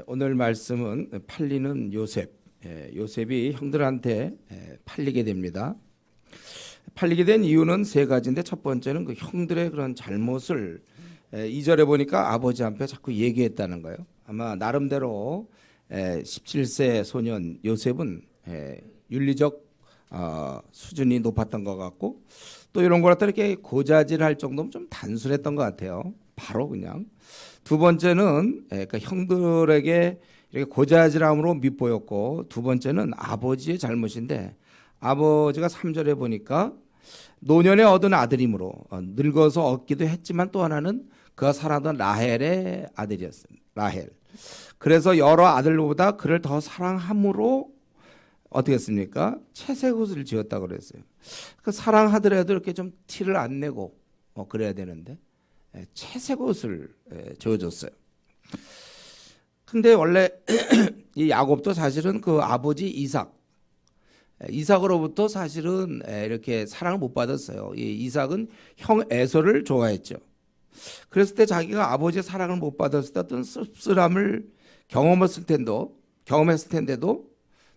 오늘 말씀은 팔리는 요셉. 요셉이 형들한테 팔리게 됩니다. 팔리게 된 이유는 세 가지인데, 첫 번째는 그 형들의 그런 잘못을 2절에 보니까 아버지한테 자꾸 얘기했다는 거예요. 아마 나름대로 17세 소년 요셉은 윤리적 수준이 높았던 것 같고, 또 이런 걸 갖다 이렇게 고자질할 정도면 좀 단순했던 것 같아요. 바로 그냥. 두 번째는 그러니까 형들에게 이렇게 고자질함으로 밉보였고, 두 번째는 아버지의 잘못인데, 아버지가 3절에 보니까 노년에 얻은 아들이므로 늙어서 얻기도 했지만, 또 하나는 그가 사랑하던 라헬의 아들이었습니다. 라헬. 그래서 여러 아들보다 그를 더 사랑함으로 어떻게 했습니까? 채색옷을 지었다고 그랬어요. 그 사랑하더라도 이렇게 좀 티를 안 내고 그래야 되는데 채색옷을 지어줬어요. 근데 원래 이 야곱도 사실은 그 아버지 이삭으로부터 사실은 이렇게 사랑을 못 받았어요. 이 이삭은 형 에서를 좋아했죠. 그랬을 때 자기가 아버지의 사랑을 못 받았을 때 어떤 씁쓸함을 경험했을 텐데도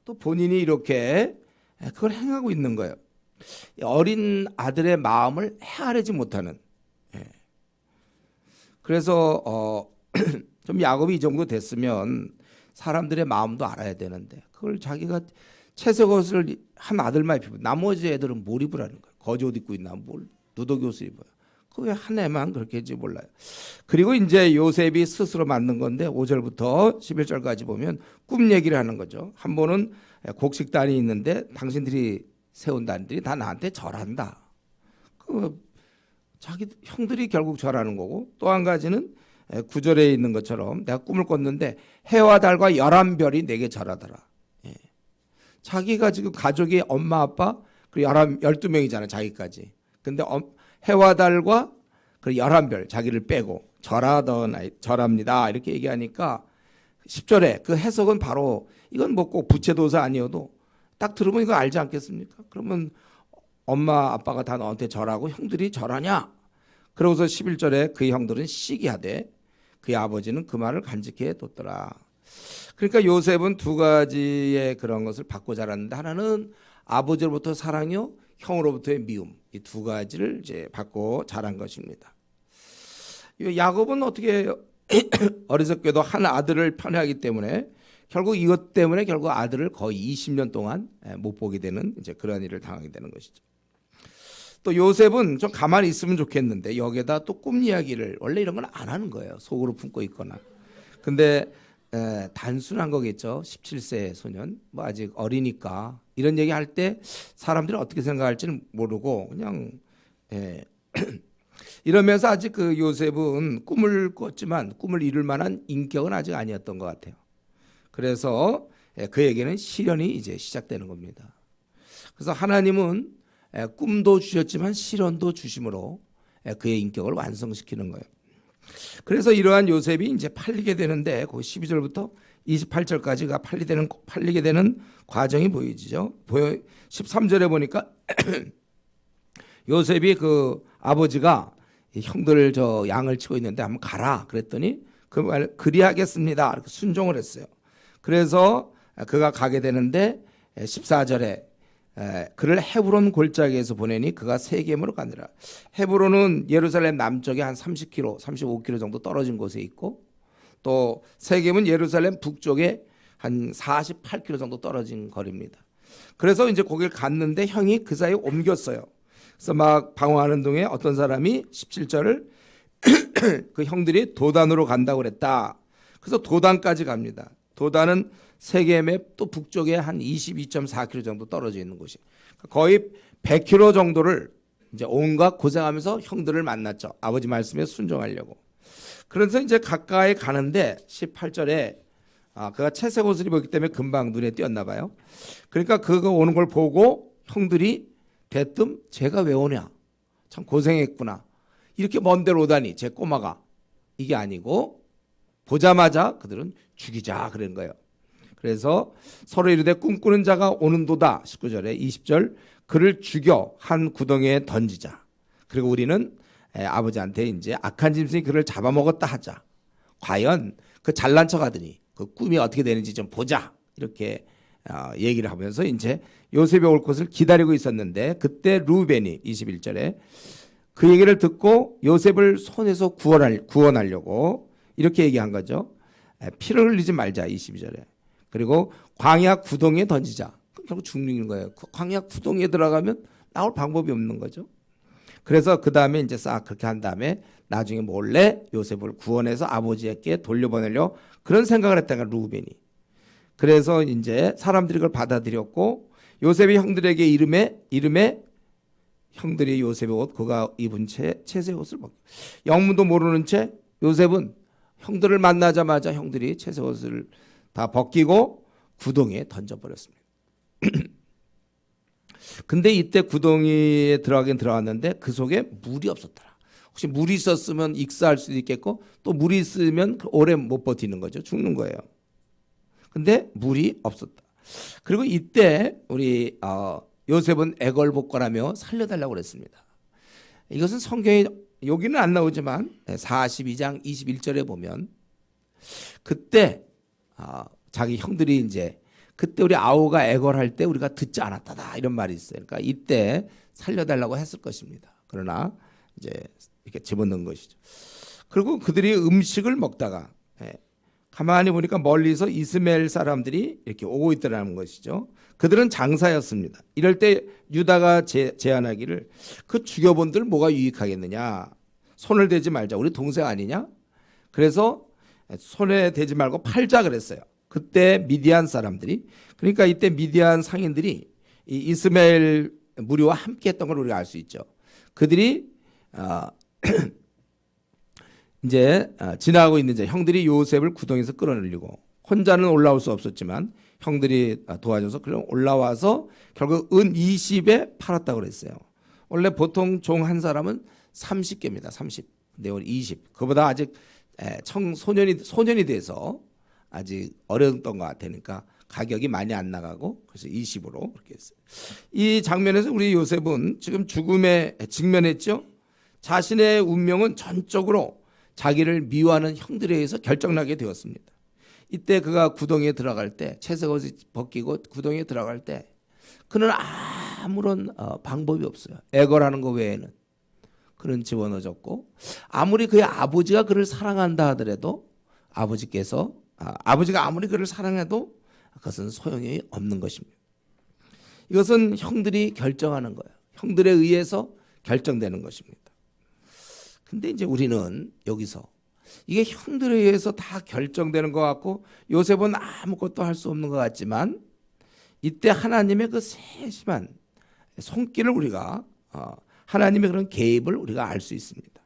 또 본인이 이렇게 그걸 행하고 있는 거예요. 어린 아들의 마음을 헤아리지 못하는. 그래서 좀 야곱이 이 정도 됐으면 사람들의 마음도 알아야 되는데, 그걸 자기가 채색옷을 한 아들만 입히고 나머지 애들은 뭘 입으라는 거예요. 거지옷 입고 있나, 뭘 누더기 옷을 입어요. 그 왜 한 애만 그렇게 했지 몰라요. 그리고 이제 요셉이 스스로 만든 건데, 5절부터 11절까지 보면 꿈 얘기를 하는 거죠. 한 번은 곡식단이 있는데 당신들이 세운 단들이 다 나한테 절한다. 자기 형들이 결국 절하는 거고, 또 한 가지는 9절에 있는 것처럼 내가 꿈을 꿨는데 해와 달과 11별이 내게 절하더라. 자기가 지금 가족이 엄마 아빠 그리고 12명이잖아, 자기까지. 근데 해와 달과 그 11별 자기를 빼고 절합니다 이렇게 얘기하니까, 10절에 그 해석은 바로, 이건 뭐 꼭 부채도사 아니어도 딱 들으면 이거 알지 않겠습니까? 그러면 엄마 아빠가 다 너한테 절하고 형들이 절하냐? 그러고서 11절에 그 형들은 시기하되 그의 아버지는 그 말을 간직해 뒀더라. 그러니까 요셉은 두 가지의 그런 것을 받고 자랐는데, 하나는 아버지로부터 사랑이요, 형으로부터의 미움, 이 두 가지를 이제 받고 자란 것입니다. 야곱은 어떻게 어리석게도 한 아들을 편애하기 때문에 결국 이것 때문에 결국 아들을 거의 20년 동안 못 보게 되는 이제 그런 일을 당하게 되는 것이죠. 또 요셉은 좀 가만히 있으면 좋겠는데, 여기에다 또 꿈 이야기를, 원래 이런 건 안 하는 거예요. 속으로 품고 있거나. 근데 단순한 거겠죠. 17세 소년, 뭐 아직 어리니까 이런 얘기 할 때 사람들이 어떻게 생각할지는 모르고 그냥 이러면서 아직 그 요셉은 꿈을 꿨지만 꿈을 이룰 만한 인격은 아직 아니었던 것 같아요. 그래서 그에게는 시련이 이제 시작되는 겁니다. 그래서 하나님은 꿈도 주셨지만 시련도 주심으로 그의 인격을 완성시키는 거예요. 그래서 이러한 요셉이 이제 팔리게 되는데, 그 12절부터 28절까지가 팔리게 되는 과정이 보이죠. 13절에 보니까 요셉이 그 아버지가 형들 저 양을 치고 있는데 한번 가라 그랬더니 그 말 그리하겠습니다 이렇게 순종을 했어요. 그래서 그가 가게 되는데 14절에 그를 헤브론 골짜기에서 보내니 그가 세겜으로 가니라. 헤브론은 예루살렘 남쪽에 한 30km, 35km 정도 떨어진 곳에 있고, 또 세겜은 예루살렘 북쪽에 한 48km 정도 떨어진 거리입니다. 그래서 이제 거길 갔는데 형이 그 사이에 옮겼어요. 그래서 막 방황하는 동에 어떤 사람이 17절을 그 형들이 도단으로 간다고 그랬다. 그래서 도단까지 갑니다. 도단은 세겜의 또 북쪽에 한 22.4km 정도 떨어져 있는 곳이, 거의 100km 정도를 이제 온갖 고생하면서 형들을 만났죠. 아버지 말씀에 순종하려고. 그래서 이제 가까이 가는데 18절에 그가 채색 옷을 입었기 때문에 금방 눈에 띄었나 봐요. 그러니까 그가 오는 걸 보고 형들이 대뜸 쟤가 왜 오냐, 참 고생했구나, 이렇게 먼 데로 오다니 제 꼬마가, 이게 아니고 보자마자 그들은 죽이자 그런 거예요. 그래서 서로 이르되 꿈꾸는 자가 오는도다. 19절에 20절 그를 죽여 한 구덩이에 던지자. 그리고 우리는 아버지한테 이제 악한 짐승이 그를 잡아먹었다 하자. 과연 그 잘난 척하더니 그 꿈이 어떻게 되는지 좀 보자. 이렇게 얘기를 하면서 이제 요셉이 올 것을 기다리고 있었는데 그때 루벤이 21절에 그 얘기를 듣고 요셉을 손에서 구원하려고 이렇게 얘기한 거죠. 피를 흘리지 말자 22절에. 그리고 광야 구덩이에 던지자. 결국 죽는 거예요. 광야 구덩이에 들어가면 나올 방법이 없는 거죠. 그래서 그 다음에 이제 싹 그렇게 한 다음에 나중에 몰래 요셉을 구원해서 아버지에게 돌려보내려 그런 생각을 했다가 루벤이. 그래서 이제 사람들이 그걸 받아들였고 요셉이 형들에게 이름에 형들이 요셉의 옷 그가 입은 채색 옷을 벗고 영문도 모르는 채 요셉은 형들을 만나자마자 형들이 채색 옷을 다 벗기고 구덩이에 던져버렸습니다. 근데 이때 구덩이에 들어가긴 들어갔는데 그 속에 물이 없었더라. 혹시 물이 있었으면 익사할 수도 있겠고 또 물이 있으면 오래 못 버티는 거죠. 죽는 거예요. 근데 물이 없었다. 그리고 이때 우리 요셉은 애걸복걸하며 살려달라고 그랬습니다. 이것은 성경에 여기는 안 나오지만 42장 21절에 보면 그때 자기 형들이 이제 그때 우리 아우가 애걸할 때 우리가 듣지 않았다다 이런 말이 있어요. 그러니까 이때 살려달라고 했을 것입니다. 그러나 이제 이렇게 집어넣은 것이죠. 그리고 그들이 음식을 먹다가 가만히 보니까 멀리서 이스마엘 사람들이 이렇게 오고 있더라는 것이죠. 그들은 장사였습니다. 이럴 때 유다가 제안하기를 그 죽여본들 뭐가 유익하겠느냐. 손을 대지 말자. 우리 동생 아니냐. 그래서 손에 대지 말고 팔자 그랬어요. 그때 미디안 사람들이 그러니까 이때 미디안 상인들이 이 이스마엘 무리와 함께 했던 걸 우리가 알 수 있죠. 그들이 이제 지나가고 있는 이제 형들이 요셉을 구덩이에서 끌어내리고 혼자는 올라올 수 없었지만 형들이 도와줘서 그럼 올라와서 결국 은 20에 팔았다고 그랬어요. 원래 보통 종 한 사람은 30개입니다. 30. 근데 우리 20. 그보다 아직 소년이 돼서 아직 어렸던 것 같으니까 가격이 많이 안 나가고 그래서 20으로 그렇게 했어요. 이 장면에서 우리 요셉은 지금 죽음에 직면했죠. 자신의 운명은 전적으로 자기를 미워하는 형들에 의해서 결정나게 되었습니다. 이때 그가 구덩이에 들어갈 때 채색옷을 벗기고 구덩이에 들어갈 때 그는 아무런 방법이 없어요. 애걸하는 것 외에는. 그는 집어넣어졌고 아무리 그의 아버지가 그를 사랑한다 하더라도 아버지가 아무리 그를 사랑해도 그것은 소용이 없는 것입니다. 이것은 형들이 결정하는 거예요. 형들에 의해서 결정되는 것입니다. 근데 이제 우리는 여기서 이게 형들에 의해서 다 결정되는 것 같고 요셉은 아무것도 할 수 없는 것 같지만 이때 하나님의 그 세심한 손길을 우리가 하나님의 그런 개입을 우리가 알 수 있습니다.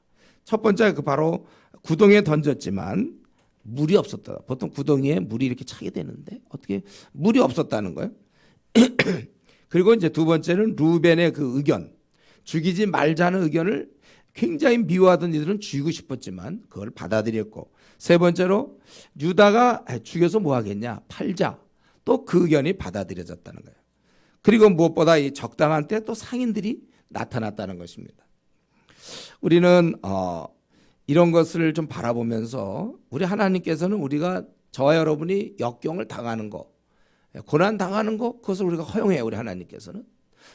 첫 번째 그 바로 구덩이에 던졌지만 물이 없었다. 보통 구덩이에 물이 이렇게 차게 되는데 어떻게 물이 없었다는 거예요. 그리고 이제 두 번째는 루벤의 그 의견, 죽이지 말자는 의견을 굉장히 미워하던 이들은 죽이고 싶었지만 그걸 받아들였고 세 번째로 유다가 죽여서 뭐 하겠냐 팔자 또 그 의견이 받아들여졌다는 거예요. 그리고 무엇보다 이 적당한 때 또 상인들이 나타났다는 것입니다. 우리는 이런 것을 좀 바라보면서 우리 하나님께서는 우리가 저와 여러분이 역경을 당하는 거 고난 당하는 거 그것을 우리가 허용해요. 우리 하나님께서는.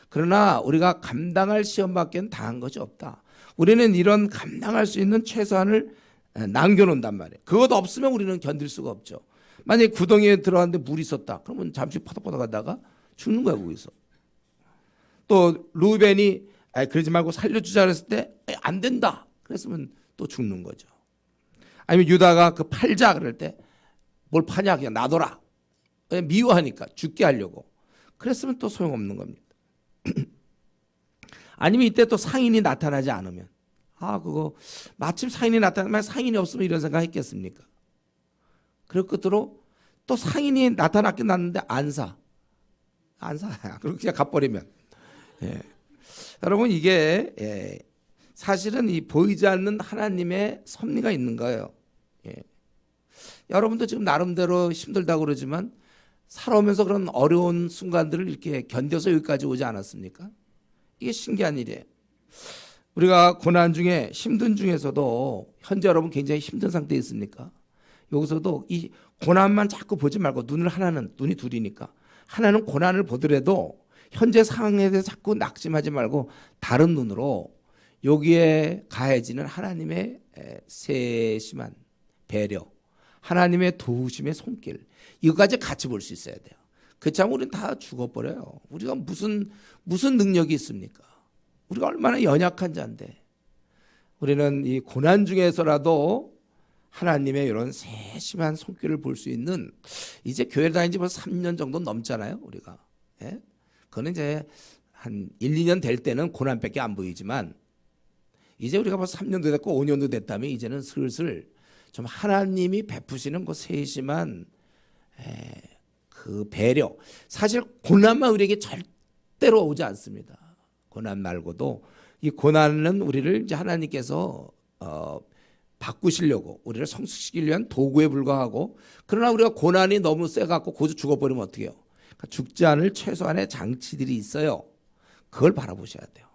그러나 우리가 감당할 시험밖에 당한 것이 없다. 우리는 이런 감당할 수 있는 최소한을 남겨놓는단 말이에요. 그것 없으면 우리는 견딜 수가 없죠. 만약에 구덩이에 들어갔는데 물이 있었다. 그러면 잠시 퍼덕퍼덕 하다가 죽는 거야 거기서. 또 루벤이 그러지 말고 살려주자 그랬을 때 안 된다. 그랬으면 또 죽는 거죠. 아니면 유다가 그 팔자 그럴 때 뭘 파냐 그냥 놔둬라. 미워하니까 죽게 하려고. 그랬으면 또 소용없는 겁니다. 아니면 이때 또 상인이 나타나지 않으면 그거 마침 상인이 나타나면 상인이 없으면 이런 생각 했겠습니까? 그리고 끝으로 또 상인이 나타났긴 났는데 안 사. 그리고 그냥 갚버리면. 여러분 이게 사실은 이 보이지 않는 하나님의 섭리가 있는 거예요. 여러분도 지금 나름대로 힘들다고 그러지만 살아오면서 그런 어려운 순간들을 이렇게 견뎌서 여기까지 오지 않았습니까? 이게 신기한 일이에요. 우리가 고난 중에 힘든 중에서도 현재 여러분 굉장히 힘든 상태에 있습니까? 여기서도 이 고난만 자꾸 보지 말고 눈이 둘이니까 하나는 고난을 보더라도 현재 상황에 대해서 자꾸 낙심하지 말고 다른 눈으로 여기에 가해지는 하나님의 세심한 배려, 하나님의 도우심의 손길, 이거까지 같이 볼 수 있어야 돼요. 그렇지 않으면 우리는 다 죽어버려요. 우리가 무슨 능력이 있습니까? 우리가 얼마나 연약한 자인데. 우리는 이 고난 중에서라도 하나님의 이런 세심한 손길을 볼 수 있는, 이제 교회 다닌 지 벌써 3년 정도 넘잖아요, 우리가. 예? 그거는 이제 한 1, 2년 될 때는 고난밖에 안 보이지만 이제 우리가 벌써 3년도 됐고 5년도 됐다면 이제는 슬슬 좀 하나님이 베푸시는 그 세심한 그 배려, 사실 고난만 우리에게 절대로 오지 않습니다. 고난 말고도 이 고난은 우리를 이제 하나님께서 바꾸시려고, 우리를 성숙시키기 위한 도구에 불과하고, 그러나 우리가 고난이 너무 세갖고 고주 죽어버리면 어떻게 해요? 그러니까 죽지 않을 최소한의 장치들이 있어요. 그걸 바라보셔야 돼요.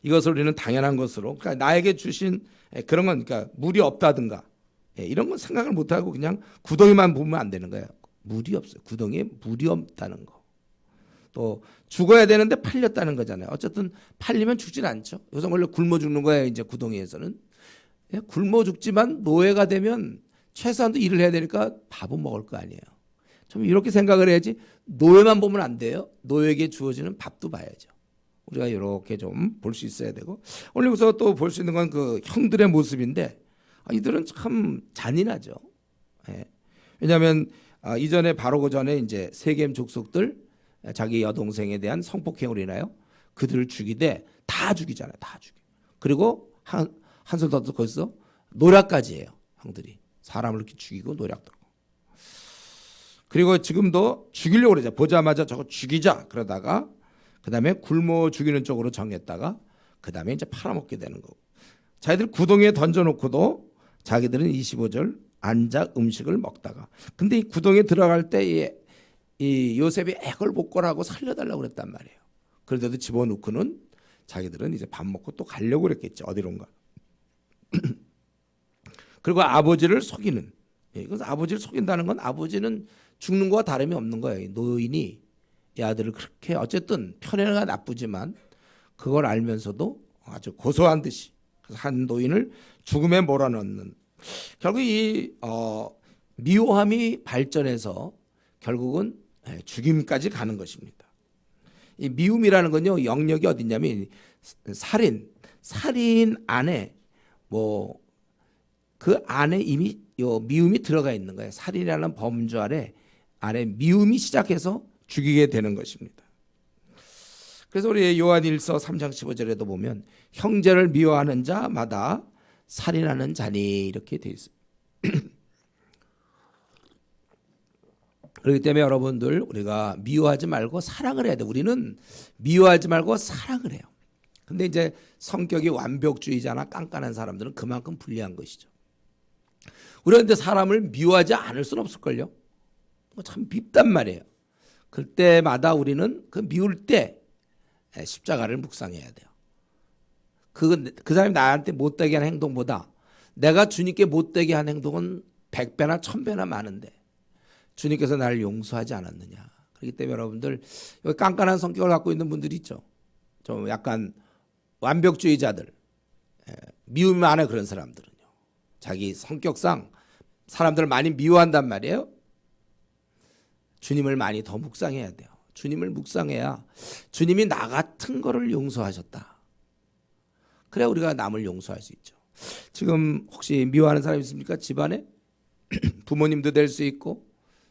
이것을 우리는 당연한 것으로, 그러니까 나에게 주신 그런 건, 그러니까 물이 없다든가 이런 건 생각을 못하고 그냥 구덩이만 보면 안 되는 거예요. 물이 없어요. 구덩이에 물이 없다는 거. 또 죽어야 되는데 팔렸다는 거잖아요. 어쨌든 팔리면 죽진 않죠. 요새 원래 굶어 죽는 거예요. 이제 구덩이에서는 굶어 죽지만 노예가 되면 최소한도 일을 해야 되니까 밥은 먹을 거 아니에요. 좀 이렇게 생각을 해야지 노예만 보면 안 돼요. 노예에게 주어지는 밥도 봐야죠. 우리가 이렇게 좀 볼 수 있어야 되고, 오늘 여기서 또 볼 수 있는 건 그 형들의 모습인데 이들은 참 잔인하죠. 왜냐하면 이전에 바로 그 전에 이제 세겜 족속들 자기 여동생에 대한 성폭행으로 인하여 그들을 죽이되 다 죽이잖아요. 다 죽여. 그리고 한술 더 거기서 노략까지 해요. 형들이 사람을 이렇게 죽이고 노략도. 그리고 지금도 죽이려고 그러죠. 보자마자 저거 죽이자 그러다가 그 다음에 굶어 죽이는 쪽으로 정했다가 그 다음에 이제 팔아먹게 되는 거고, 자기들 구덩이에 던져놓고도 자기들은 25절 앉아 음식을 먹다가, 근데 이 구덩이에 들어갈 때 이 요셉이 애걸복걸하고 살려달라고 그랬단 말이에요. 그런데도 집어넣고는 자기들은 이제 밥 먹고 또 가려고 그랬겠죠. 어디론가. 그리고 아버지를 속이는, 이건 아버지를 속인다는 건 아버지는 죽는 거와 다름이 없는 거예요. 노인이 이 아들을 그렇게 어쨌든 편애가 나쁘지만 그걸 알면서도 아주 고소한 듯이 한 노인을 죽음에 몰아넣는, 결국 이 미워함이 발전해서 결국은 죽임까지 가는 것입니다. 이 미움이라는 건요, 영역이 어디냐면 살인 안에 뭐 그 안에 이미 요 미움이 들어가 있는 거예요. 살인이라는 범주 안에 미움이 시작해서 죽이게 되는 것입니다. 그래서 우리 요한일서 3장 15절에도 보면 형제를 미워하는 자마다 살인하는 자니 이렇게 되어 있습니다. 그렇기 때문에 여러분들, 우리가 미워하지 말고 사랑을 해야 돼요. 우리는 미워하지 말고 사랑을 해요. 근데 이제 성격이 완벽주의자나 깐깐한 사람들은 그만큼 불리한 것이죠. 우리가 근데 사람을 미워하지 않을 수는 없을걸요. 참 밉단 말이에요. 그때마다 우리는 그 미울 때 십자가를 묵상해야 돼요. 그 사람이 나한테 못되게 하는 행동보다 내가 주님께 못되게 한 행동은 100배나 1000배나 많은데 주님께서 나를 용서하지 않았느냐. 그렇기 때문에 여러분들, 여기 깐깐한 성격을 갖고 있는 분들이 있죠. 좀 약간 완벽주의자들, 미움 많은 그런 사람들은요, 자기 성격상 사람들을 많이 미워한단 말이에요. 주님을 많이 더 묵상해야 돼요. 주님을 묵상해야 주님이 나 같은 거를 용서하셨다. 그래야 우리가 남을 용서할 수 있죠. 지금 혹시 미워하는 사람 있습니까? 집안에 부모님도 될 수 있고,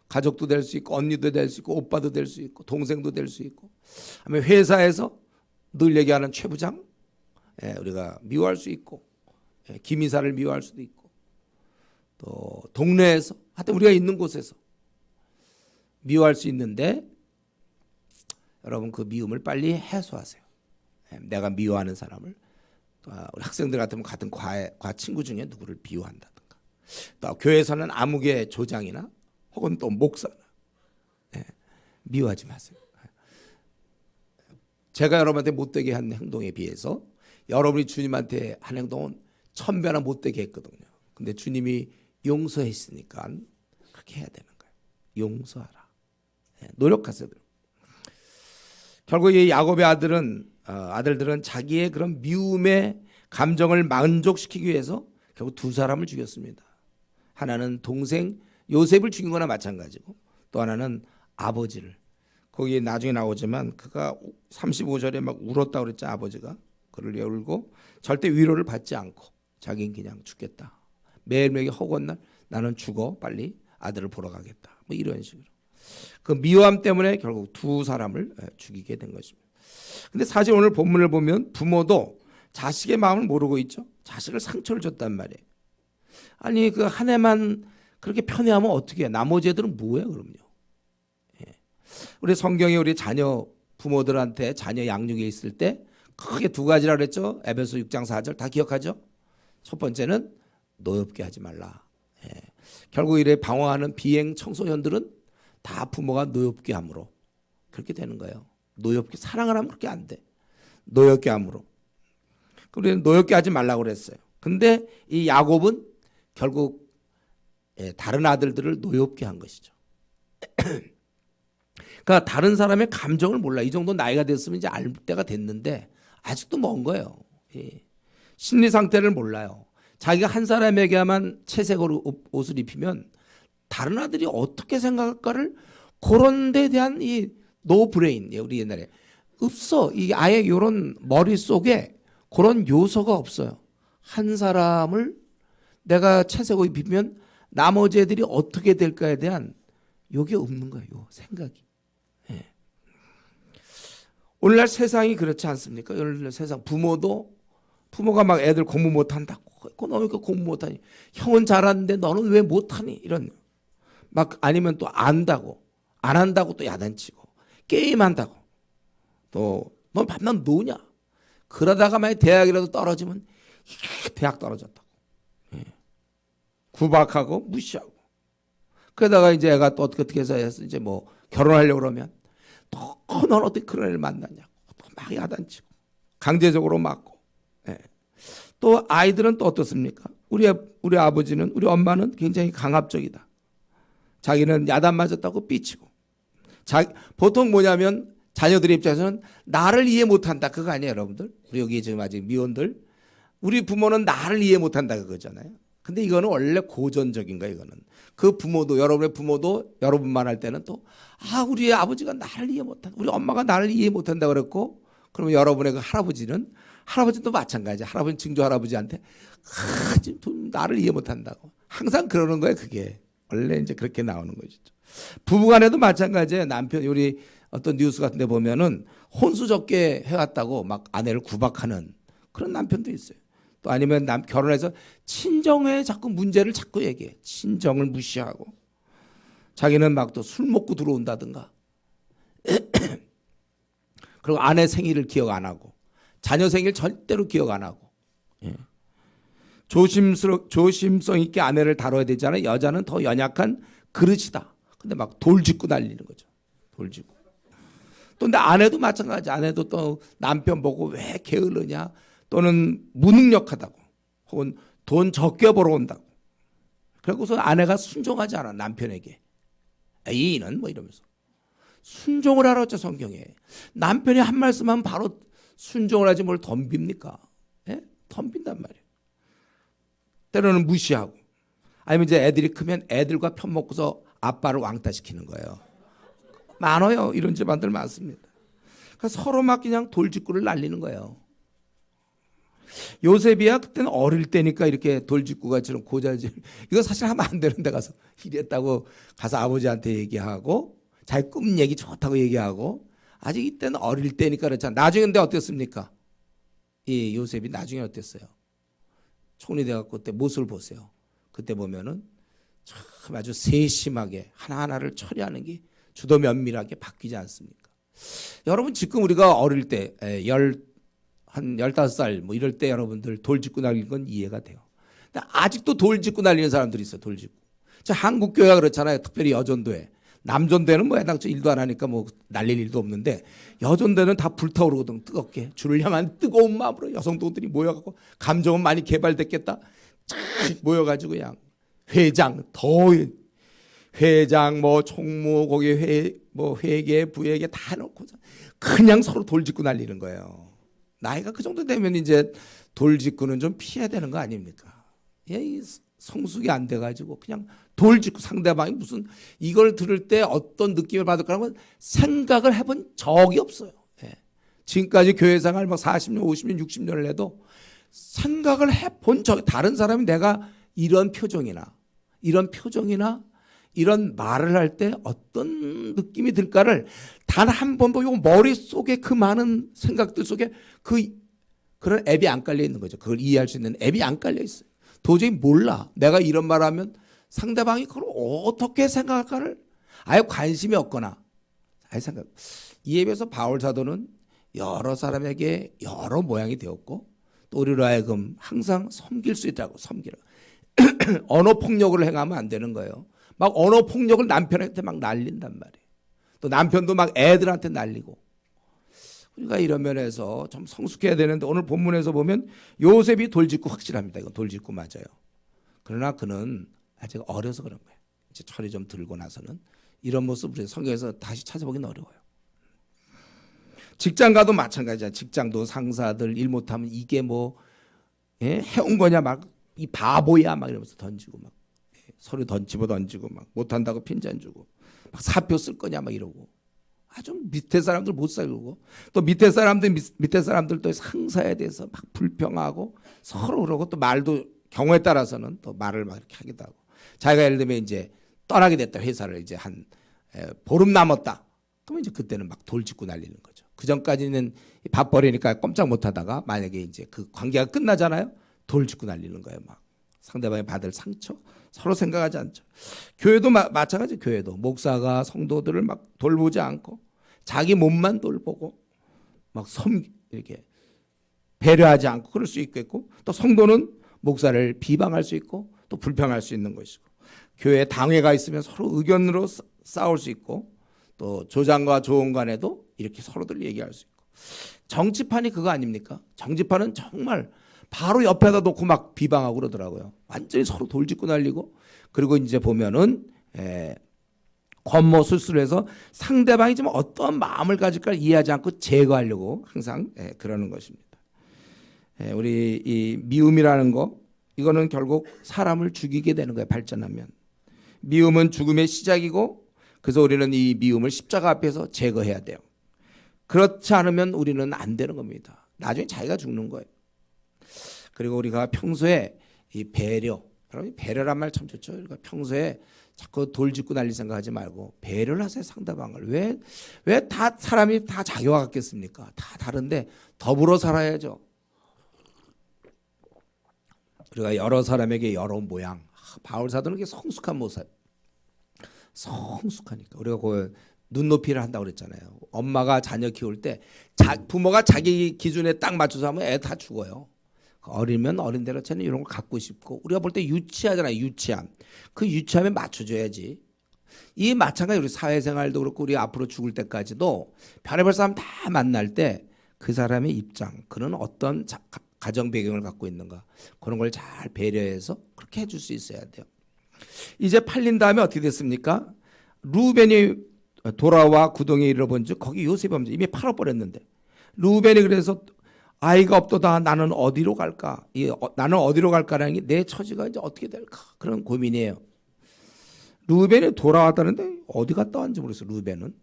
가족도 될 수 있고, 언니도 될 수 있고, 오빠도 될 수 있고, 동생도 될 수 있고, 아니면 회사에서 늘 얘기하는 최 부장, 우리가 미워할 수 있고, 김이사를 미워할 수도 있고, 또 동네에서, 하여튼 우리가 있는 곳에서 미워할 수 있는데, 여러분 그 미움을 빨리 해소하세요. 내가 미워하는 사람을, 우리 학생들 같으면 같은 과 친구 중에 누구를 미워한다든가, 또 교회에서는 아무개 조장이나 혹은 또 목사나 미워하지 마세요. 제가 여러분한테 못되게 한 행동에 비해서 여러분이 주님한테 한 행동은 1000배나 못되게 했거든요. 근데 주님이 용서했으니까 그렇게 해야 되는 거예요. 용서하라. 노력하세요. 결국 이 야곱의 아들들은 자기의 그런 미움의 감정을 만족시키기 위해서 결국 두 사람을 죽였습니다. 하나는 동생 요셉을 죽인 거나 마찬가지고 또 하나는 아버지를. 거기에 나중에 나오지만 그가 35절에 막 울었다고 그랬죠. 아버지가 그를 울고 절대 위로를 받지 않고 자기는 그냥 죽겠다. 매일매일 허구한 날 나는 죽어 빨리 아들을 보러 가겠다. 뭐 이런 식으로. 그 미워함 때문에 결국 두 사람을 죽이게 된 것입니다. 근데 사실 오늘 본문을 보면 부모도 자식의 마음을 모르고 있죠. 자식을 상처를 줬단 말이에요. 아니 그 한 해만 그렇게 편애하면 어떻게 해? 나머지 애들은 뭐예요 그럼요. 우리 성경에 우리 자녀 부모들한테 자녀 양육에 있을 때 크게 두 가지라 그랬죠. 에베소 6장 4절 다 기억하죠. 첫 번째는 노엽게 하지 말라. 결국 이래 방황하는 비행 청소년들은 다 부모가 노엽게 함으로 그렇게 되는 거예요. 노엽게 사랑을 하면 그렇게 안 돼. 노엽게 함으로. 그래서 노엽게 하지 말라고 그랬어요. 근데 이 야곱은 결국 다른 아들들을 노엽게 한 것이죠. 그러니까 다른 사람의 감정을 몰라. 이 정도 나이가 됐으면 이제 알 때가 됐는데 아직도 먼 거예요. 심리 상태를 몰라요. 자기가 한 사람에게만 채색으로 옷을 입히면 다른 아들이 어떻게 생각할까를 그런 데 대한 이 노브레인, 우리 옛날에 없어. 이 아예 이런 머릿속에 그런 요소가 없어요. 한 사람을 내가 채색 옷 입히면 나머지 애들이 어떻게 될까에 대한 요게 없는 거예요. 요 생각이. 오늘날 세상이 그렇지 않습니까? 오늘날 세상 부모가 막 애들 공부 못한다고 너 왜 공부 못하니? 형은 잘하는데 너는 왜 못하니? 이런 막 아니면 또 안다고 안 한다고 또 야단치고 게임한다고 또 너 밤낮 노냐? 그러다가 만약 대학이라도 떨어지면 대학 떨어졌다고 구박하고 무시하고 그러다가 이제 애가 또 어떻게 해서 이제 뭐 결혼하려고 그러면 또 넌 어떻게 그런 애를 만났냐고 또 막 야단치고 강제적으로 맞고 또 아이들은 또 어떻습니까? 우리 아버지는 우리 엄마는 굉장히 강압적이다. 자기는 야단 맞았다고 삐치고 보통 뭐냐면 자녀들의 입장에서는 나를 이해 못한다 그거 아니에요 여러분들? 우리 여기 지금 아직 미혼들 우리 부모는 나를 이해 못한다 그거잖아요. 근데 이거는 원래 고전적인 거예요. 이거는 그 부모도 여러분의 부모도 여러분만 할 때는 또 우리 아버지가 나를 이해 못한다 우리 엄마가 나를 이해 못한다 그랬고 그러면 여러분의 그 할아버지도 마찬가지야. 할아버지 증조 할아버지한테 나를 이해 못한다고 항상 그러는 거예요. 그게 원래 이제 그렇게 나오는 것이죠. 부부간에도 마찬가지예요. 남편이 우리 어떤 뉴스 같은 데 보면은 혼수적게 해왔다고 막 아내를 구박하는 그런 남편도 있어요. 또 아니면 결혼해서 친정에 자꾸 문제를 자꾸 얘기해. 친정을 무시하고 자기는 막 또 술 먹고 들어온다든가 그리고 아내 생일을 기억 안 하고 자녀 생일 절대로 기억 안 하고 조심성 있게 아내를 다뤄야 되잖아요. 여자는 더 연약한 그릇이다. 근데 막 돌 짚고 난리는 거죠. 돌 짚고. 또 근데 아내도 마찬가지. 아내도 또 남편 보고 왜 게으르냐 또는 무능력하다고 혹은 돈 적게 벌어온다고. 그래서 아내가 순종하지 않아 남편에게. 이는 뭐 이러면서. 순종을 하라 했죠 성경에. 남편이 한 말씀 하면 바로 순종을 하지 뭘 덤빕니까? 덤빈단 말이에요. 때로는 무시하고 아니면 이제 애들이 크면 애들과 편먹고서 아빠를 왕따시키는 거예요. 많아요. 이런 집안들 많습니다. 그래서 서로 막 그냥 돌직구를 날리는 거예요. 요셉이야 그때는 어릴 때니까 이렇게 돌직구가 저런 고자질 이거 사실 하면 안 되는데 가서 이랬다고 가서 아버지한테 얘기하고 자기 꿈 얘기 좋다고 얘기하고 아직 이때는 어릴 때니까 그렇잖아. 나중에 근데 어땠습니까? 이 요셉이 나중에 어땠어요? 총리 돼갖고 그때 모습을 보세요. 그때 보면은 참 아주 세심하게 하나하나를 처리하는 게 주도 면밀하게 바뀌지 않습니까? 여러분 지금 우리가 어릴 때 한 15살 뭐 이럴 때 여러분들 돌직구 날리는 건 이해가 돼요. 근데 아직도 돌직구 날리는 사람들이 있어요. 돌직구. 한국 교회가 그렇잖아요. 특별히 여전도에. 남전대는 뭐 해당처 일도 안 하니까 뭐 날릴 일도 없는데 여전대는 다 불타오르거든. 뜨겁게 주를 향한 뜨거운 마음으로 여성도들이 모여갖고 감정은 많이 개발됐겠다. 모여가지고 그냥 회장 회장 뭐 총무 거기 뭐 회계 부회계 다 놓고 그냥 서로 돌직구 날리는 거예요. 나이가 그 정도 되면 이제 돌직구는 좀 피해야 되는 거 아닙니까? 이 성숙이 안 돼가지고 그냥 돌직구 상대방이 무슨 이걸 들을 때 어떤 느낌을 받을 거라고 생각을 해본 적이 없어요. 예. 지금까지 교회 생활 막 40년, 50년, 60년을 해도 생각을 해본 적 다른 사람이 내가 이런 표정이나 이런 말을 할 때 어떤 느낌이 들까를 단 한 번도 요 머릿속에 그 많은 생각들 속에 그런 앱이 안 깔려 있는 거죠. 그걸 이해할 수 있는 앱이 안 깔려 있어요. 도저히 몰라. 내가 이런 말 하면 상대방이 그걸 어떻게 생각할까를 아예 관심이 없거나 아예 생각. 이에 비해서 바울 사도는 여러 사람에게 여러 모양이 되었고 또 우리로 하여금 항상 섬길 수 있다고 섬기라. 언어 폭력을 행하면 안 되는 거예요. 막 언어 폭력을 남편한테 막 날린단 말이에요. 또 남편도 막 애들한테 날리고. 우리가 이런 면에서 좀 성숙해야 되는데 오늘 본문에서 보면 요셉이 돌직구 확실합니다. 이건 돌직구 맞아요. 그러나 그는 아직 어려서 그런 거예요. 이제 철이 좀 들고 나서는 이런 모습을 성경에서 다시 찾아보기는 어려워요. 직장 가도 마찬가지야. 직장도 상사들 일 못하면 이게 뭐 해온 거냐 막 이 바보야 막 이러면서 던지고 막 서로 집어던지고 막 못한다고 핀잔 주고 막 사표 쓸 거냐 막 이러고 아주 밑에 사람들 못 살고 또 밑에 사람들 또 상사에 대해서 막 불평하고 서로 그러고 또 말도 경우에 따라서는 또 말을 막 이렇게 하기도 하고 자기가 예를 들면 이제 떠나게 됐다 회사를 이제 한 보름 남았다 그러면 이제 그때는 막 돌직구 날리는 거죠. 그 전까지는 밥벌이니까 꼼짝 못 하다가 만약에 이제 그 관계가 끝나잖아요. 돌직구 날리는 거예요. 막 상대방이 받을 상처 서로 생각하지 않죠. 교회도 마찬가지. 교회도 목사가 성도들을 막 돌보지 않고 자기 몸만 돌보고 막 이렇게 배려하지 않고 그럴 수 있겠고 또 성도는 목사를 비방할 수 있고 또 불평할 수 있는 것이고 교회 당회가 있으면 서로 의견으로 싸울 수 있고 또 조장과 조언 간에도 이렇게 서로들 얘기할 수 있고 정치판이 그거 아닙니까? 정치판은 정말 바로 옆에다 놓고 막 비방하고 그러더라고요. 완전히 서로 돌직구 날리고 그리고 이제 보면은 권모 술수를 해서 상대방이 좀 어떤 마음을 가질까 이해하지 않고 제거하려고 항상 그러는 것입니다. 우리 이 미움이라는 거 이거는 결국 사람을 죽이게 되는 거예요. 발전하면 미움은 죽음의 시작이고 그래서 우리는 이 미움을 십자가 앞에서 제거해야 돼요. 그렇지 않으면 우리는 안 되는 겁니다. 나중에 자기가 죽는 거예요. 그리고 우리가 평소에 이 배려란 말 참 좋죠. 그러니까 평소에 자꾸 돌직구 날릴 생각하지 말고 배려를 하세요. 상대방을. 왜 다 사람이 다 자기와 같겠습니까? 다 다른데 더불어 살아야죠. 우리가 여러 사람에게 여러 모양. 바울 사도는 이게 성숙한 모습. 성숙하니까. 우리가 그 눈높이를 한다고 그랬잖아요. 엄마가 자녀 키울 때 부모가 자기 기준에 딱 맞춰서 하면 애 다 죽어요. 어리면 어린 대로 쟤는 이런 걸 갖고 싶고 우리가 볼 때 유치하잖아요. 유치함. 그 유치함에 맞춰줘야지. 이 마찬가지 우리 사회생활도 그렇고 우리 앞으로 죽을 때까지도 별의별 사람 다 만날 때 그 사람의 입장 그는 어떤 가정 배경을 갖고 있는가 그런 걸 잘 배려해서 그렇게 해줄 수 있어야 돼요. 이제 팔린 다음에 어떻게 됐습니까? 루벤이 돌아와 구덩이에 이르러본 즉 거기 요셉이 없는데 이미 팔아버렸는데 루벤이 그래서 아이가 없도다 나는 어디로 갈까? 나는 어디로 갈까라는 게 내 처지가 이제 어떻게 될까? 그런 고민이에요. 루벤이 돌아왔다는데 어디 갔다 왔는지 모르겠어요. 루벤은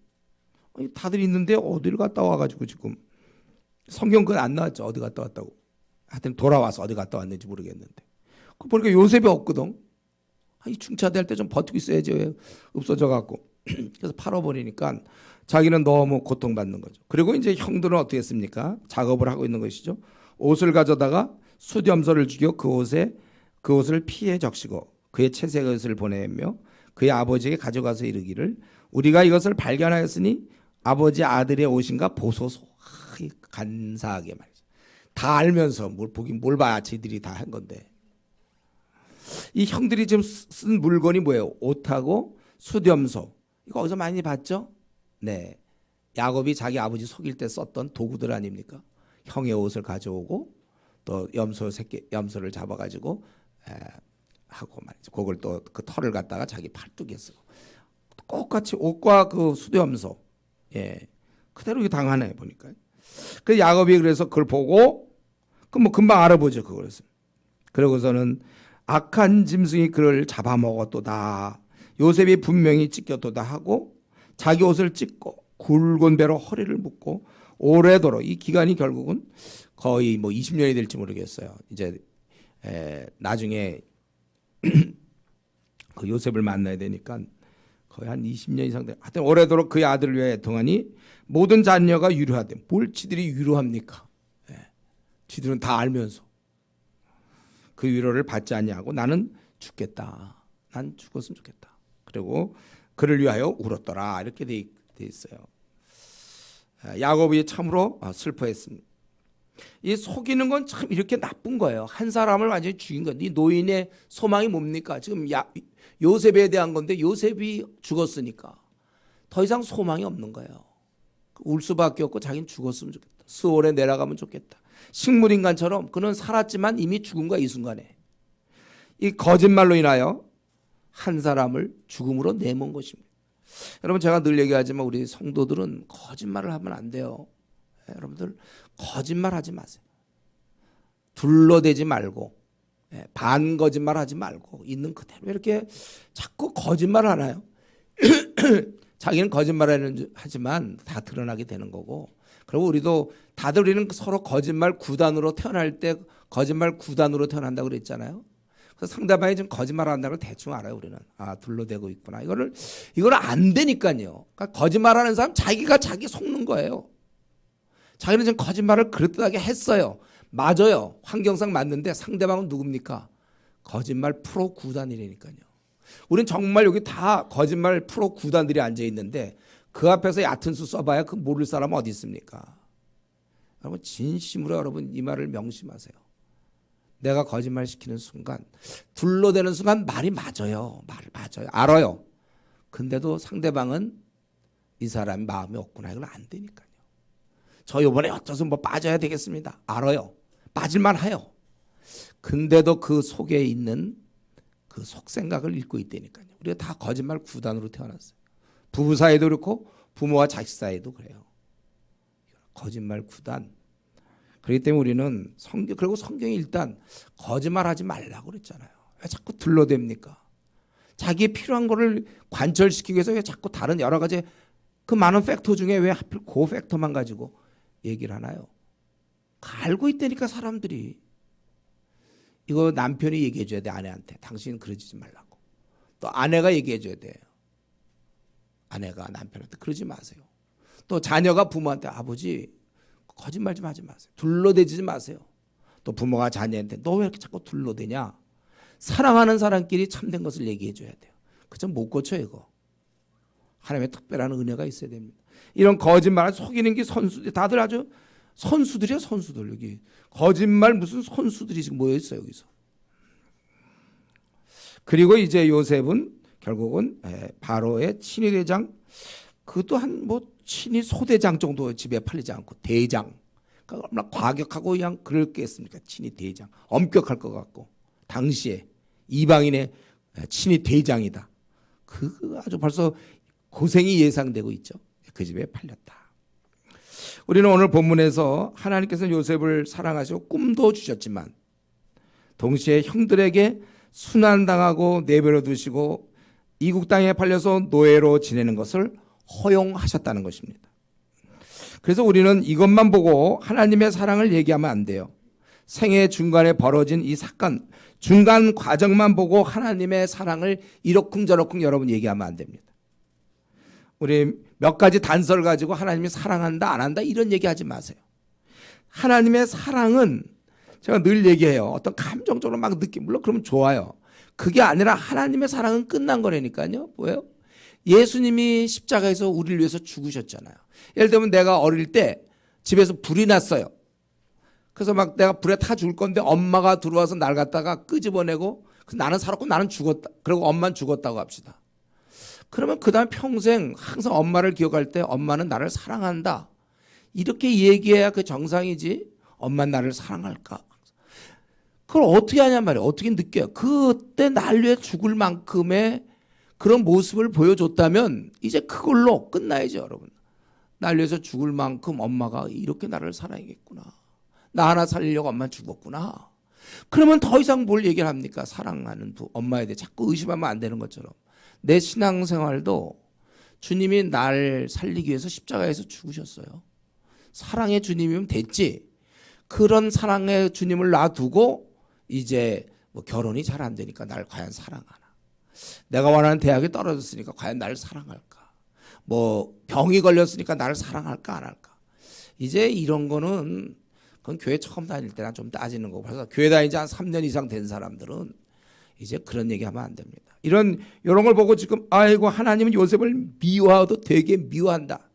다들 있는데 어디를 갔다 와가지고 지금 성경 그건 안 나왔죠. 어디 갔다 왔다고. 하여튼 돌아와서 어디 갔다 왔는지 모르겠는데 그 보니까 요셉이 없거든. 이 중차대할 때 좀 버티고 있어야지 없어져 갖고 그래서 팔아버리니까 자기는 너무 고통받는 거죠. 그리고 이제 형들은 어떻게 했습니까? 작업을 하고 있는 것이죠. 옷을 가져다가 수렴소를 죽여 그 옷을 피해 적시고 그의 채색의 옷을 보내며 그의 아버지에게 가져가서 이르기를 우리가 이것을 발견하였으니 아버지 아들의 옷인가 보소서. 간사하게 말이죠. 다 알면서 뭘 봐야 지들이 다 한 건데. 이 형들이 지금 쓴 물건이 뭐예요? 옷하고 수렴소. 이거 어디서 많이 봤죠? 네, 야곱이 자기 아버지 속일 때 썼던 도구들 아닙니까? 형의 옷을 가져오고 또 염소를 잡아가지고 하고 말이죠. 그걸 또 그 털을 갖다가 자기 팔뚝에 쓰고 똑같이 옷과 그 수염소 그대로 이게 당하네 보니까. 그 야곱이 그래서 그걸 보고 그 뭐 금방 알아보죠 그것을. 그러고서는 악한 짐승이 그를 잡아먹었도다. 요셉이 분명히 찢겼도다 하고 자기 옷을 찢고 굵은 배로 허리를 묶고 오래도록 이 기간이 결국은 거의 뭐 20년이 될지 모르겠어요. 이제 나중에 그 요셉을 만나야 되니까 거의 한 20년 이상 돼. 하여튼 오래도록 그의 아들을 위하여 애통하니 모든 자녀가 유료하대. 뭘 지들이 유료합니까? 지들은 다 알면서 그 위로를 받지 아니하고 나는 죽겠다. 난 죽었으면 좋겠다. 그리고 그를 위하여 울었더라. 이렇게 돼 있어요. 야곱이 참으로 슬퍼했습니다. 이 속이는 건 참 이렇게 나쁜 거예요. 한 사람을 완전히 죽인 거예요. 이 노인의 소망이 뭡니까? 지금 요셉에 대한 건데 요셉이 죽었으니까 더 이상 소망이 없는 거예요. 울 수밖에 없고 자기는 죽었으면 좋겠다. 스올에 내려가면 좋겠다. 식물인간처럼 그는 살았지만 이미 죽은 거야. 이 순간에. 이 거짓말로 인하여 한 사람을 죽음으로 내몬 것입니다. 여러분 제가 늘 얘기하지만 우리 성도들은 거짓말을 하면 안 돼요. 여러분들 거짓말하지 마세요. 둘러대지 말고 반 거짓말하지 말고 있는 그대로 이렇게 자꾸 거짓말 하나요? 자기는 거짓말을 하지만 다 드러나게 되는 거고. 그리고 우리도 다들 우리는 서로 거짓말 구단으로 태어날 때 거짓말 구단으로 태어난다고 그랬잖아요. 그래서 상대방이 좀 거짓말한다는 걸 대충 알아요. 우리는 둘러대고 있구나. 이거를 안 되니까요. 그러니까 거짓말하는 사람 자기가 자기 속는 거예요. 자기는 지금 거짓말을 그럴듯하게 했어요. 맞아요. 환경상 맞는데 상대방은 누굽니까? 거짓말 프로 구단이라니까요. 우린 정말 여기 다 거짓말 프로 구단들이 앉아 있는데 그 앞에서 얕은 수 써봐야 그 모를 사람은 어디 있습니까? 여러분 진심으로 여러분 이 말을 명심하세요. 내가 거짓말 시키는 순간 둘러대는 순간 말이 맞아요. 말이 맞아요. 알아요. 근데도 상대방은 이 사람이 마음이 없구나. 이건 안 되니까요. 저 이번에 어쩌서 뭐 빠져야 되겠습니다. 알아요. 빠질만 해요. 근데도 그 속에 있는 그 속생각을 읽고 있다니까요. 우리가 다 거짓말 구단으로 태어났어요. 부부 사이도 그렇고 부모와 자식 사이도 그래요. 거짓말 구단. 그렇기 때문에 우리는 그리고 성경이 일단 거짓말하지 말라고 그랬잖아요. 왜 자꾸 둘러댑니까? 자기의 필요한 거를 관철시키기 위해서 왜 자꾸 다른 여러 가지 그 많은 팩터 중에 왜 하필 그 팩터만 가지고 얘기를 하나요? 알고 있다니까 사람들이. 이거 남편이 얘기해 줘야 돼. 아내한테. 당신은 그러지 말라고. 또 아내가 얘기해 줘야 돼요. 아내가 남편한테 그러지 마세요. 또 자녀가 부모한테 아버지 거짓말 좀 하지 마세요. 둘러대지 마세요. 또 부모가 자녀한테 너 왜 이렇게 자꾸 둘러대냐. 사랑하는 사람끼리 참된 것을 얘기해 줘야 돼요. 그저 못 고쳐 이거. 하나님의 특별한 은혜가 있어야 됩니다. 이런 거짓말 속이는 게 선수들 다들 아주 선수들이야 선수들. 여기 거짓말 무슨 선수들이 지금 모여 있어요 여기서. 그리고 이제 요셉은 결국은 바로의 친위대장, 그것도 한 뭐 친위 소대장 정도 집에 팔리지 않고 대장. 그러니까 얼마나 과격하고 그냥 그럴 게 있습니까? 친위 대장. 엄격할 것 같고 당시에 이방인의 친위 대장이다. 그 아주 벌써 고생이 예상되고 있죠. 그 집에 팔렸다. 우리는 오늘 본문에서 하나님께서는 요셉을 사랑하시고 꿈도 주셨지만 동시에 형들에게 순환당하고 내버려 두시고 이국 땅에 팔려서 노예로 지내는 것을 허용하셨다는 것입니다. 그래서 우리는 이것만 보고 하나님의 사랑을 얘기하면 안 돼요. 생애 중간에 벌어진 이 사건, 중간 과정만 보고 하나님의 사랑을 이러쿵저러쿵 여러분 얘기하면 안 됩니다. 우리 몇 가지 단서를 가지고 하나님이 사랑한다 안 한다 이런 얘기하지 마세요. 하나님의 사랑은 제가 늘 얘기해요. 어떤 감정적으로 막 물론 그러면 좋아요. 그게 아니라 하나님의 사랑은 끝난 거라니까요. 뭐예요? 예수님이 십자가에서 우리를 위해서 죽으셨잖아요. 예를 들면 내가 어릴 때 집에서 불이 났어요. 그래서 막 내가 불에 타 죽을 건데 엄마가 들어와서 날 갖다가 끄집어내고 나는 살았고 나는 죽었다. 그리고 엄마는 죽었다고 합시다. 그러면 그 다음 평생 항상 엄마를 기억할 때 엄마는 나를 사랑한다. 이렇게 얘기해야 그 정상이지. 엄마는 나를 사랑할까? 그걸 어떻게 하냔 말이에요. 어떻게 느껴요. 그때 날 위해 죽을 만큼의 그런 모습을 보여줬다면 이제 그걸로 끝나야죠, 여러분. 날 위해서 죽을 만큼 엄마가 이렇게 나를 사랑했구나. 나 하나 살리려고 엄마 죽었구나. 그러면 더 이상 뭘 얘기를 합니까? 사랑하는 엄마에 대해 자꾸 의심하면 안 되는 것처럼 내 신앙생활도 주님이 날 살리기 위해서 십자가에서 죽으셨어요. 사랑의 주님이면 됐지. 그런 사랑의 주님을 놔두고 이제 뭐 결혼이 잘 안 되니까 날 과연 사랑하나. 내가 원하는 대학에 떨어졌으니까 과연 나를 사랑할까. 뭐 병이 걸렸으니까 나를 사랑할까 안 할까. 이제 이런 거는 그건 교회 처음 다닐 때나 좀 따지는 거고 벌써 교회 다닌 지 한 3년 이상 된 사람들은 이제 그런 얘기하면 안 됩니다. 이런 걸 보고 지금 아이고 하나님은 요셉을 미워하도 되게 미워한다.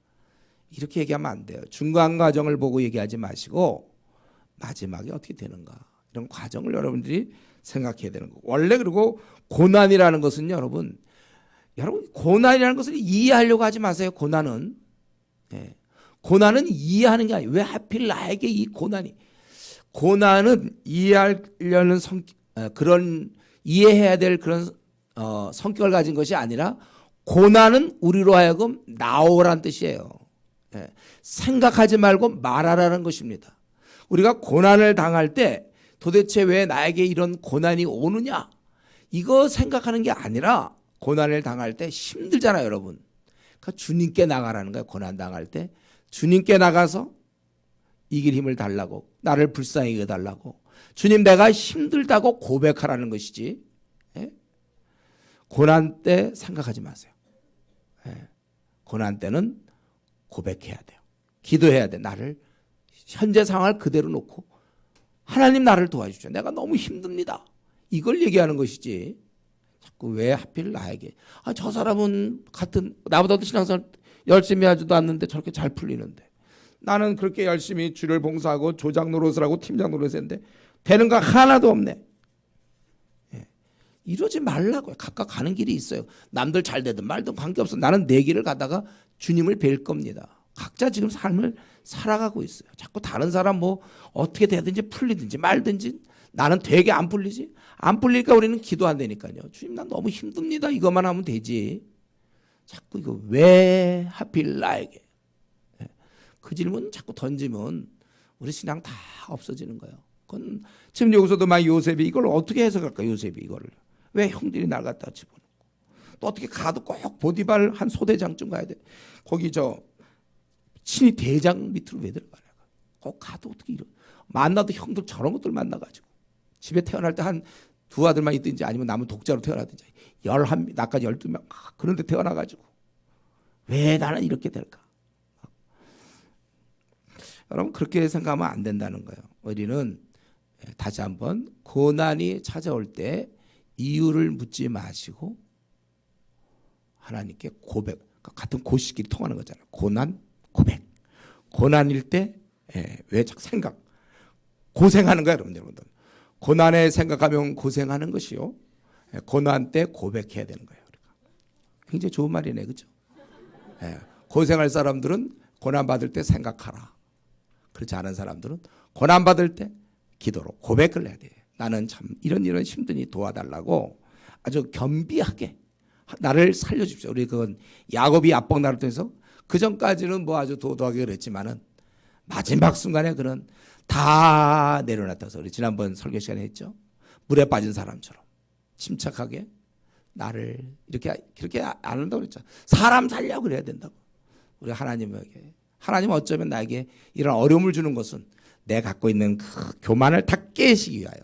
이렇게 얘기하면 안 돼요. 중간 과정을 보고 얘기하지 마시고 마지막에 어떻게 되는가. 이런 과정을 여러분들이 생각해야 되는 거고. 원래 그리고 고난이라는 것은 여러분 고난이라는 것을 이해하려고 하지 마세요. 고난은. 예. 고난은 이해하는 게 아니에요. 왜 하필 나에게 이 고난이. 고난은 이해하려는 그런 이해해야 될 그런 성격을 가진 것이 아니라 고난은 우리로 하여금 나오라는 뜻이에요. 예. 생각하지 말고 말하라는 것입니다. 우리가 고난을 당할 때 도대체 왜 나에게 이런 고난이 오느냐 이거 생각하는 게 아니라 고난을 당할 때 힘들잖아요, 여러분. 그러니까 주님께 나가라는 거예요. 고난 당할 때 주님께 나가서 이길 힘을 달라고, 나를 불쌍히 여겨달라고, 주님 내가 힘들다고 고백하라는 것이지. 예? 고난 때 생각하지 마세요. 예. 고난 때는 고백해야 돼요. 기도해야 돼. 나를 현재 상황을 그대로 놓고 하나님 나를 도와주죠. 내가 너무 힘듭니다. 이걸 얘기하는 것이지. 자꾸 왜 하필 나에게. 저 사람은 같은 나보다도 신앙생활 열심히 하지도 않는데 저렇게 잘 풀리는데 나는 그렇게 열심히 주를 봉사하고 조장 노릇을 하고 팀장 노릇을 했는데 되는 거 하나도 없네. 예. 이러지 말라고요. 각각 가는 길이 있어요. 남들 잘 되든 말든 관계없어. 나는 내 길을 가다가 주님을 뵐 겁니다. 각자 지금 삶을 살아가고 있어요. 자꾸 다른 사람 뭐 어떻게 되든지 풀리든지 말든지 나는 되게 안 풀리지? 안 풀리니까 우리는 기도 안 되니까요. 주님 난 너무 힘듭니다. 이것만 하면 되지. 자꾸 이거 왜 하필 나에게. 그 질문 자꾸 던지면 우리 신앙 다 없어지는 거예요. 그건 지금 여기서도 막 요셉이 이걸 어떻게 해석할까. 요셉이 이거를. 왜 형들이 날 갖다 집어넣고. 또 어떻게 가도 꼭 보디발 한 소대장쯤 가야 돼. 거기 친히 대장 밑으로 왜 들어가냐. 꼭 가도 어떻게 이런. 만나도 형들 저런 것들 만나가지고. 집에 태어날 때 한 두 아들만 있든지 아니면 남은 독자로 태어나든지 11, 나까지 12명 그런데 태어나가지고 왜 나는 이렇게 될까? 여러분 그렇게 생각하면 안 된다는 거예요. 우리는 다시 한번 고난이 찾아올 때 이유를 묻지 마시고 하나님께 고백, 같은 고시끼리 통하는 거잖아요. 고난, 고백. 고난일 때 왜 자꾸 생각, 고생하는 거예요, 여러분들. 고난에 생각하면 고생하는 것이요. 고난 때 고백해야 되는 거예요. 우리가. 굉장히 좋은 말이네, 그렇죠? 고생할 사람들은 고난 받을 때 생각하라. 그렇지 않은 사람들은 고난 받을 때 기도로 고백을 해야 돼. 나는 참 이런 힘드니 도와달라고 아주 겸비하게 나를 살려주십시오. 우리 그건 야곱이 압박 나를 통해서 그 전까지는 뭐 아주 도도하게 그랬지만은 마지막 순간에 그는 다 내려놨다서 우리 지난번 설교 시간에 했죠. 물에 빠진 사람처럼 침착하게 나를 이렇게 안 한다고 그랬죠. 사람 살려고 그래야 된다고. 우리 하나님에게 하나님 어쩌면 나에게 이런 어려움을 주는 것은 내가 갖고 있는 그 교만을 다 깨시기 위하여